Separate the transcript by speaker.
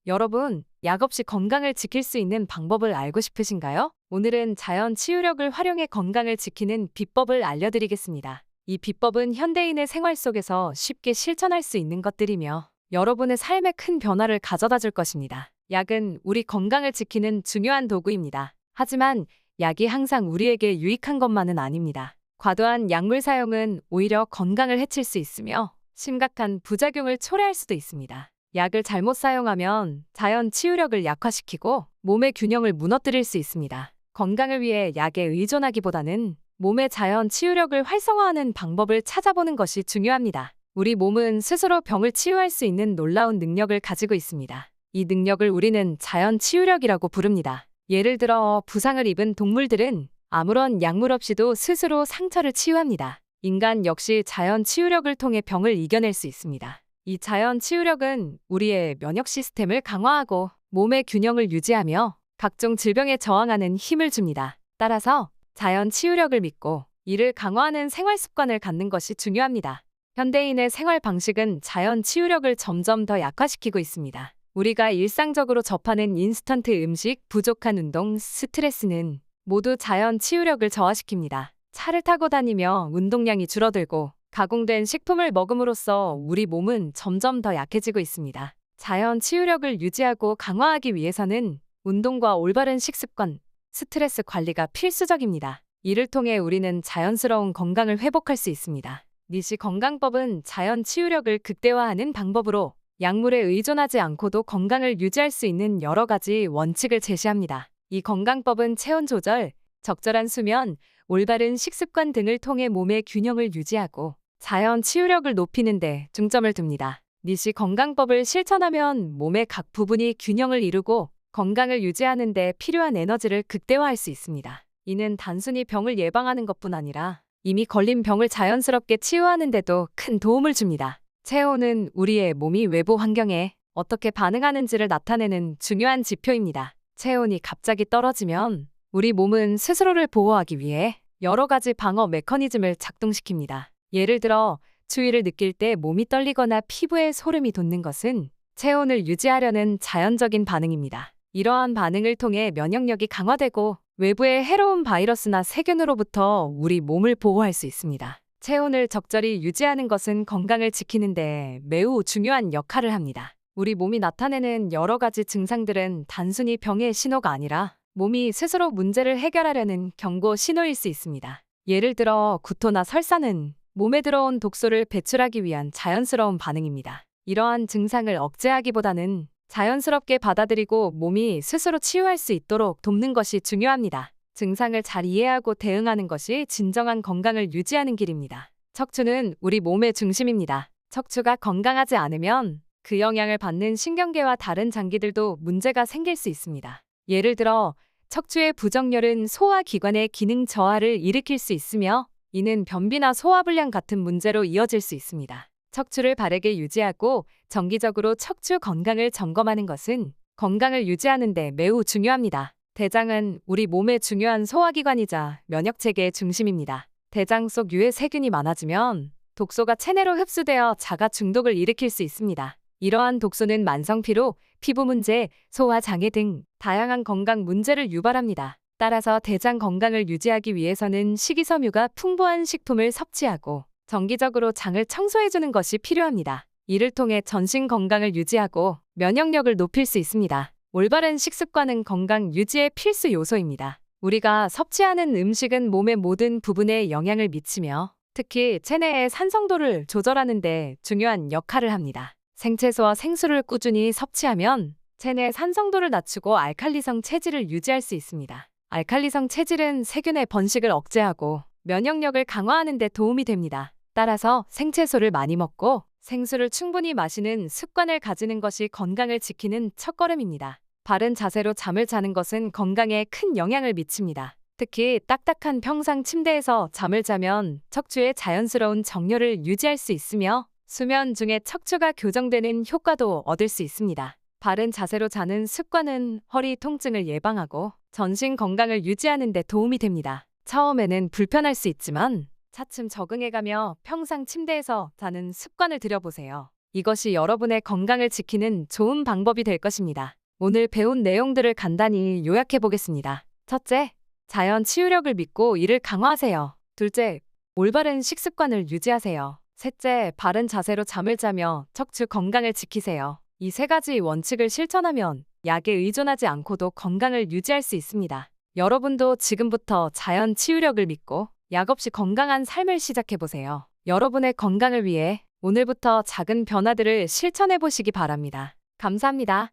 Speaker 1: 여러분, 약 없이 건강을 지킬 수 있는 방법을 알고 싶으신가요? 오늘은 자연 치유력을 활용해 건강을 지키는 비법을 알려드리겠습니다. 이 비법은 현대인의 생활 속에서 쉽게 실천할 수 있는 것들이며 여러분의 삶에 큰 변화를 가져다 줄 것입니다. 약은 우리 건강을 지키는 중요한 도구입니다. 하지만 약이 항상 우리에게 유익한 것만은 아닙니다. 과도한 약물 사용은 오히려 건강을 해칠 수 있으며 심각한 부작용을 초래할 수도 있습니다. 약을 잘못 사용하면 자연 치유력을 약화시키고 몸의 균형을 무너뜨릴 수 있습니다. 건강을 위해 약에 의존하기보다는 몸의 자연 치유력을 활성화하는 방법을 찾아보는 것이 중요합니다. 우리 몸은 스스로 병을 치유할 수 있는 놀라운 능력을 가지고 있습니다. 이 능력을 우리는 자연 치유력이라고 부릅니다. 예를 들어 부상을 입은 동물들은 아무런 약물 없이도 스스로 상처를 치유합니다. 인간 역시 자연 치유력을 통해 병을 이겨낼 수 있습니다. 이 자연 치유력은 우리의 면역 시스템을 강화하고 몸의 균형을 유지하며 각종 질병에 저항하는 힘을 줍니다. 따라서 자연 치유력을 믿고 이를 강화하는 생활 습관을 갖는 것이 중요합니다. 현대인의 생활 방식은 자연 치유력을 점점 더 약화시키고 있습니다. 우리가 일상적으로 접하는 인스턴트 음식, 부족한 운동, 스트레스는 모두 자연 치유력을 저하시킵니다. 차를 타고 다니며 운동량이 줄어들고 가공된 식품을 먹음으로써 우리 몸은 점점 더 약해지고 있습니다. 자연 치유력을 유지하고 강화하기 위해서는 운동과 올바른 식습관, 스트레스 관리가 필수적입니다. 이를 통해 우리는 자연스러운 건강을 회복할 수 있습니다. 니시 건강법은 자연 치유력을 극대화하는 방법으로 약물에 의존하지 않고도 건강을 유지할 수 있는 여러 가지 원칙을 제시합니다. 이 건강법은 체온 조절, 적절한 수면, 올바른 식습관 등을 통해 몸의 균형을 유지하고 자연 치유력을 높이는 데 중점을 둡니다. 니시 건강법을 실천하면 몸의 각 부분이 균형을 이루고 건강을 유지하는 데 필요한 에너지를 극대화할 수 있습니다. 이는 단순히 병을 예방하는 것뿐 아니라 이미 걸린 병을 자연스럽게 치유하는 데도 큰 도움을 줍니다. 체온은 우리의 몸이 외부 환경에 어떻게 반응하는지를 나타내는 중요한 지표입니다. 체온이 갑자기 떨어지면 우리 몸은 스스로를 보호하기 위해 여러 가지 방어 메커니즘을 작동시킵니다. 예를 들어 추위를 느낄 때 몸이 떨리거나 피부에 소름이 돋는 것은 체온을 유지하려는 자연적인 반응입니다. 이러한 반응을 통해 면역력이 강화되고 외부의 해로운 바이러스나 세균으로부터 우리 몸을 보호할 수 있습니다. 체온을 적절히 유지하는 것은 건강을 지키는 데 매우 중요한 역할을 합니다. 우리 몸이 나타내는 여러 가지 증상들은 단순히 병의 신호가 아니라 몸이 스스로 문제를 해결하려는 경고 신호일 수 있습니다. 예를 들어 구토나 설사는 몸에 들어온 독소를 배출하기 위한 자연스러운 반응입니다. 이러한 증상을 억제하기보다는 자연스럽게 받아들이고 몸이 스스로 치유할 수 있도록 돕는 것이 중요합니다. 증상을 잘 이해하고 대응하는 것이 진정한 건강을 유지하는 길입니다. 척추는 우리 몸의 중심입니다. 척추가 건강하지 않으면 그 영향을 받는 신경계와 다른 장기들도 문제가 생길 수 있습니다. 예를 들어 척추의 부정렬은 소화기관의 기능 저하를 일으킬 수 있으며 이는 변비나 소화불량 같은 문제로 이어질 수 있습니다. 척추를 바르게 유지하고 정기적으로 척추 건강을 점검하는 것은 건강을 유지하는 데 매우 중요합니다. 대장은 우리 몸의 중요한 소화기관이자 면역체계의 중심입니다. 대장 속 유해 세균이 많아지면 독소가 체내로 흡수되어 자가 중독을 일으킬 수 있습니다. 이러한 독소는 만성피로, 피부 문제, 소화장애 등 다양한 건강 문제를 유발합니다. 따라서 대장 건강을 유지하기 위해서는 식이섬유가 풍부한 식품을 섭취하고 정기적으로 장을 청소해주는 것이 필요합니다. 이를 통해 전신 건강을 유지하고 면역력을 높일 수 있습니다. 올바른 식습관은 건강 유지의 필수 요소입니다. 우리가 섭취하는 음식은 몸의 모든 부분에 영향을 미치며 특히 체내의 산성도를 조절하는 데 중요한 역할을 합니다. 생채소와 생수를 꾸준히 섭취하면 체내 산성도를 낮추고 알칼리성 체질을 유지할 수 있습니다. 알칼리성 체질은 세균의 번식을 억제하고 면역력을 강화하는 데 도움이 됩니다. 따라서 생채소를 많이 먹고 생수를 충분히 마시는 습관을 가지는 것이 건강을 지키는 첫걸음입니다. 바른 자세로 잠을 자는 것은 건강에 큰 영향을 미칩니다. 특히 딱딱한 평상 침대에서 잠을 자면 척추의 자연스러운 정렬을 유지할 수 있으며 수면 중에 척추가 교정되는 효과도 얻을 수 있습니다. 바른 자세로 자는 습관은 허리 통증을 예방하고 전신 건강을 유지하는 데 도움이 됩니다. 처음에는 불편할 수 있지만 차츰 적응해가며 평상 침대에서 자는 습관을 들여보세요. 이것이 여러분의 건강을 지키는 좋은 방법이 될 것입니다. 오늘 배운 내용들을 간단히 요약해 보겠습니다. 첫째, 자연 치유력을 믿고 이를 강화하세요. 둘째, 올바른 식습관을 유지하세요. 셋째, 바른 자세로 잠을 자며 척추 건강을 지키세요. 이 세 가지 원칙을 실천하면 약에 의존하지 않고도 건강을 유지할 수 있습니다. 여러분도 지금부터 자연 치유력을 믿고 약 없이 건강한 삶을 시작해 보세요. 여러분의 건강을 위해 오늘부터 작은 변화들을 실천해 보시기 바랍니다. 감사합니다.